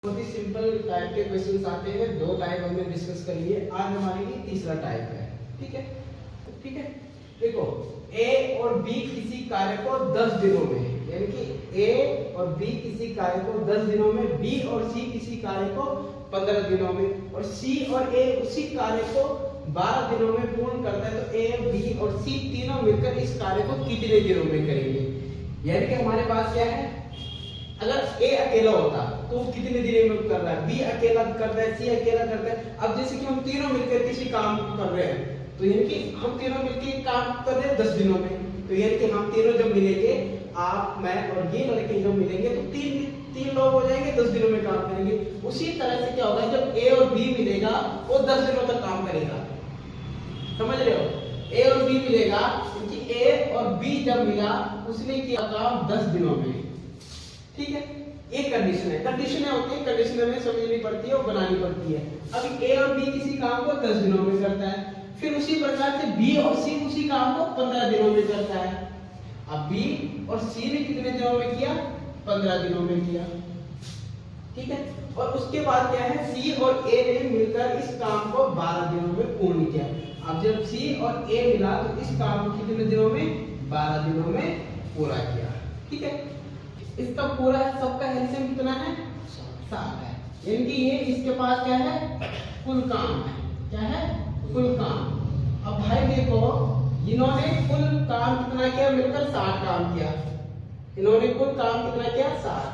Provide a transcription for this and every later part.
बहुत ही simple type के questions आते हैं। दो टाइप हमने डिस्कस कर लिए, आज हमारे लिए तीसरा टाइप है। ठीक है, ठीक है। देखो, ए और बी किसी कार्य को 10 दिनों में, यानी कि ए और बी किसी कार्य को 10 दिनों में, बी और सी किसी कार्य को 15 दिनों में, और सी और ए उसी कार्य को 12 दिनों में पूर्ण करता है, तो ए, बी और सी तीनों मिलकर इस कार्य को कितने दिनों में करेंगे? यानी कि हमारे पास क्या है, अगर ए अकेला होता तो वो कितने दिनों में कर रहा है, बी अकेला करता है, सी अकेला करता है। अब जैसे कि हम तीनों मिलकर किसी काम कर रहे हैं, तो यानी कि हम तीनों मिलकर काम कर रहे हैं 10 दिनों में, तो यानी कि हम तीनों जब मिलेंगे, आप, मैं और ये लड़के जब मिलेंगे, तो तीन लोग हो जाएंगे, 10 दिनों में काम करेंगे। उसी तरह से क्या होगा, जब ए और बी मिलेगा वो 10 दिनों तक काम करेगा। समझ रहे हो? ए और बी मिलेगा, क्योंकि ए और बी जब मिला उसने किया काम 10 दिनों में। ठीक है, एक कंडीशन है, कंडीशनें होती है, कंडीशन हमें समझनी पड़ती है और बनानी पड़ती है। अब ए और बी किसी काम को 10 दिनों में करता है, फिर उसी प्रकार से बी और सी उसी काम को 15 दिनों में करता है। अब बी और सी ने कितने दिनों में किया? 15 दिनों में किया। ठीक है, और उसके बाद क्या है, सी और ए ने मिलकर इस काम को 12 दिनों में पूर्ण किया। अब जब सी और ए मिला तो इस काम को कितने दिनों में? 12 दिनों में पूरा किया। ठीक है, इसका पूरा सबका एलसीएम कितना है? 7 है। यानी कि ये इसके पास क्या है? कुल काम है। क्या है? कुल काम। अब भाई देखो, इन्होंने कुल काम कितना किया? मिलकर 60 काम किया। इन्होंने कुल काम कितना किया? 60।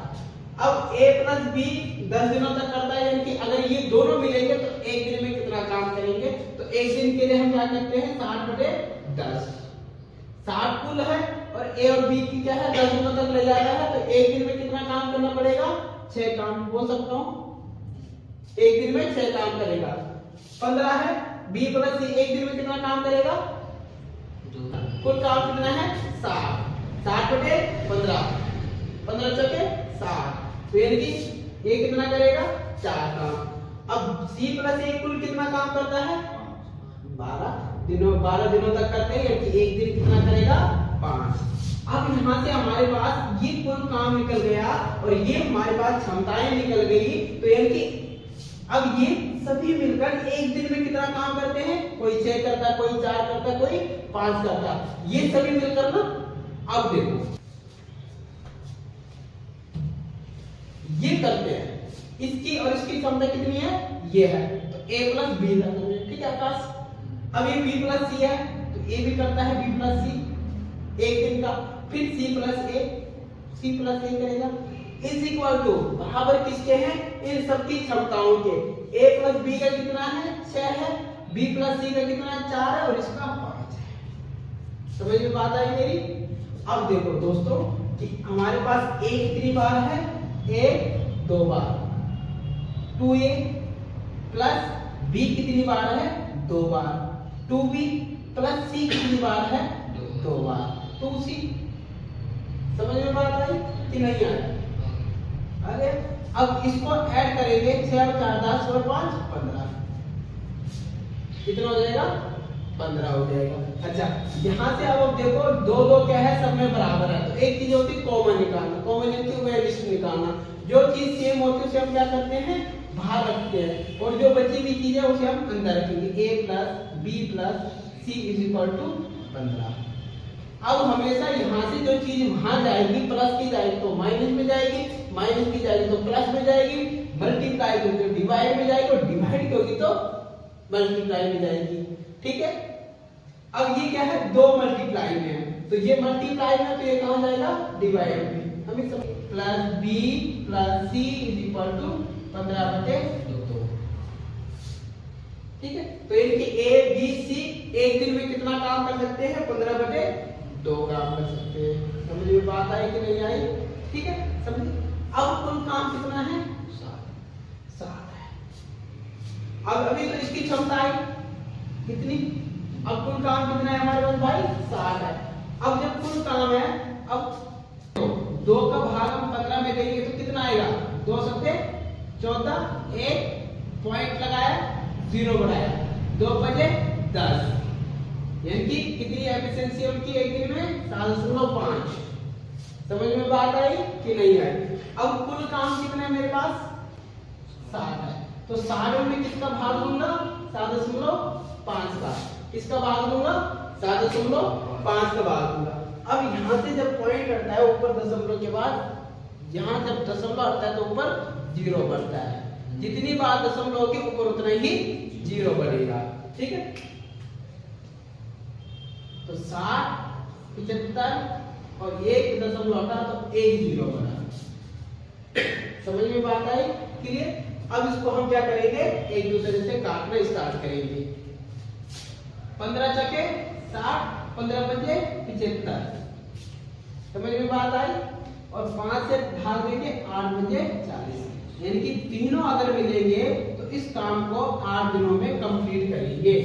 अब a प्लस बी 10 दिनों तक करता है, यानी कि अगर ये दोनों मिलेंगे तो एक दिन में कितना काम करेंगे? तो एक दिन के लिए हम क्या करते हैं? 60/10। 60 कुल है और ए और बी की क्या है? 10 दिनों तक ले जाता है, तो एक दिन में कितना काम करना पड़ेगा? 6 काम। बोल सकता हूँ एक दिन में 6 काम करेगा। 15 है, बी प्लस सी एक दिन में कितना काम करेगा? कुल काम कितना है? 60। 60/15, 15 चौके 60, तो यानी कि ये कितना करेगा? 4 काम। अब सी प्लस ए कुल कितना काम करता है? 12 दिनों तक करते हैं, यानी कि एक दिन कितना करेगा? 5। अब यहाँ से हमारे पास ये कुल काम निकल गया और ये हमारे पास क्षमताएं निकल गई, तो यानी कि अब ये सभी मिलकर एक दिन में कितना काम करते हैं? कोई 6 करता, कोई 4 करता, कोई 5 करता, ये सभी मिलकर ना। अब देखो, ये करते हैं, इसकी और इसकी क्षमता कितनी है? ये है, तो a प्लस बी करते हैं। ठीक है आकाश? अब ये b प्लस सी है, तो a भी करता है b प्लस सी एक दिन का, फिर c प्लस a करेगा, इज इक्वल टू बराबर किसके हैं? इन सबकी क्षमताओं के। a प्लस बी का कितना है? 6 है, b प्लस सी का कितना है? 4 है, और इसका 5 है। समझ में बात आई मेरी? अब देखो दोस्तों कि हमारे पास a कितनी बार है? a 2 bar, 2a plus b कितनी बार है? 2 बार, 2b प्लस c कितनी बार है? 2 बार, 2c। समझ में बात आई कि नहीं आई? अरे अब इसको ऐड करेंगे, 6 और 4 10 और 5 15, कितना हो जाएगा? 15 हो जाएगा। अच्छा, यहाँ से अब देखो, 2 क्या है? सब में बराबर है, तो एक चीज होती है कॉमन निकालना, कॉमन यानी कि वैल्यूज निकालना। जो चीज सेम होती है उसे हम क्या करते हैं? बाहर रखते हैं, और जो बची हुई चीज है उसे हम अंदर रखेंगे। a plus b plus c is equal to 15। अब हमेशा यहाँ से जो चीज वहां जाएगी, प्लस की जाएगी तो माइनस में जाएगी, माइनस की जाएगी तो प्लस में जाएगी, मल्टीप्लाई होगी तो डिवाइड में जाएगी, और डिवाइड होगी तो मल्टीप्लाई में जाएगी। ठीक है, अब ये क्या है? 2 मल्टीप्लाई में है, तो ये मल्टीप्लाई में, तो ये कहां जाएगा? डिवाइड में। हमें सब plus b plus c is equal to 15/2। ठीक है, तो इनकी ए बी सी एक दिन में कितना काम कर सकते हैं? 15/2 काम कर सकते हैं। समझ में बात आई कि नहीं आई? ठीक है, समझिए। अब कुल काम कितना है? 7 है। अब अभी तो इसकी क्षमता आई कितनी? अब कुल काम कितना है हमारे पास भाई? 7 है। अब जब कुल काम है, अब 2 का भाग हम 15 में देंगे तो कितना आएगा? 2 सत्ते 14, एक पॉइंट लगाया, 0 बढ़ाया, 2 बजे 10, यानी कि कितनी एफिशिएंसी उनकी एक दिन में? 7.5। समझ में बात आई कि नहीं आई? अब कुल काम कितना है मेरे पास? तो 60 में किसका भाग लूंगा? 7.5 का। किसका भाग लूंगा? 7.5 का भाग लूंगा। अब यहाँ से जब पॉइंट हटता है ऊपर दशमलव के बाद, यहाँ जब दशमलव आता है तो ऊपर 0 बढ़ता है। जितनी बार दशमलव के ऊपर उतना ही 0 बढ़ेगा। ठीक है, तो 60, 75 और 1 दशमलव हटा तो 1 0 बना। समझ में बात आई? क्लियर? अब इसको हम क्या करेंगे? एक दूसरे से काटना स्टार्ट करेंगे। 15 चके 60, 15 पंजे 75। समझ में बात आई? और 5 से भाग देंगे 8 पंजे 40। यानी कि तीनों अगर मिलेंगे तो इस काम को 8 दिनों में कंप्लीट करेंगे।